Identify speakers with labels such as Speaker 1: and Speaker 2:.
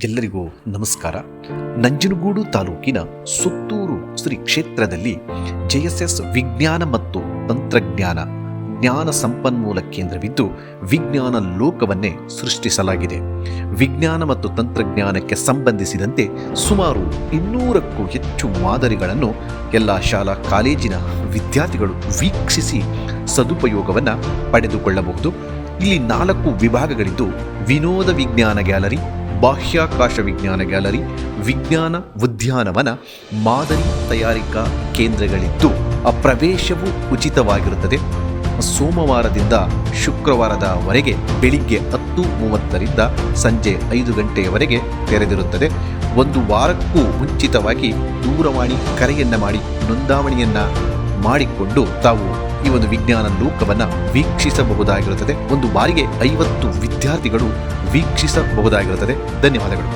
Speaker 1: ಎಲ್ಲರಿಗೂ ನಮಸ್ಕಾರ. ನಂಜನಗೂಡು ತಾಲೂಕಿನ ಸುತ್ತೂರು ಶ್ರೀ ಕ್ಷೇತ್ರದಲ್ಲಿ JSS ವಿಜ್ಞಾನ ಮತ್ತು ತಂತ್ರಜ್ಞಾನ ಜ್ಞಾನ ಸಂಪನ್ಮೂಲ ಕೇಂದ್ರವಿದ್ದು ವಿಜ್ಞಾನ ಲೋಕವನ್ನೇ ಸೃಷ್ಟಿಸಲಾಗಿದೆ. ವಿಜ್ಞಾನ ಮತ್ತು ತಂತ್ರಜ್ಞಾನಕ್ಕೆ ಸಂಬಂಧಿಸಿದಂತೆ ಸುಮಾರು 200ಕ್ಕೂ ಹೆಚ್ಚು ಮಾದರಿಗಳನ್ನು ಎಲ್ಲ ಶಾಲಾ ಕಾಲೇಜಿನ ವಿದ್ಯಾರ್ಥಿಗಳು ವೀಕ್ಷಿಸಿ ಸದುಪಯೋಗವನ್ನು ಪಡೆದುಕೊಳ್ಳಬಹುದು. ಇಲ್ಲಿ 4 ವಿಭಾಗಗಳಿದ್ದು ವಿನೋದ ವಿಜ್ಞಾನ ಗ್ಯಾಲರಿ, ಬಾಹ್ಯಾಕಾಶ ವಿಜ್ಞಾನ ಗ್ಯಾಲರಿ, ವಿಜ್ಞಾನ ಉದ್ಯಾನವನ, ಮಾದರಿ ತಯಾರಿಕಾ ಕೇಂದ್ರಗಳಿದ್ದು ಪ್ರವೇಶವು ಉಚಿತವಾಗಿರುತ್ತದೆ. ಸೋಮವಾರದಿಂದ ಶುಕ್ರವಾರದವರೆಗೆ ಬೆಳಿಗ್ಗೆ 10:30ರಿಂದ ಸಂಜೆ 5 ಗಂಟೆಯವರೆಗೆ ತೆರೆದಿರುತ್ತದೆ. ಒಂದು ವಾರಕ್ಕೂ ಮುಂಚಿತವಾಗಿ ದೂರವಾಣಿ ಕರೆಯನ್ನು ಮಾಡಿ ನೋಂದಾವಣಿಯನ್ನು ಮಾಡಿಕೊಂಡು ತಾವು ಈ ಒಂದು ವಿಜ್ಞಾನ ಲೋಕವನ್ನು ವೀಕ್ಷಿಸಬಹುದಾಗಿರುತ್ತದೆ. ಒಂದು ಬಾರಿಗೆ 50 ವಿದ್ಯಾರ್ಥಿಗಳು ವೀಕ್ಷಿಸಬಹುದಾಗಿರುತ್ತದೆ. ಧನ್ಯವಾದಗಳು.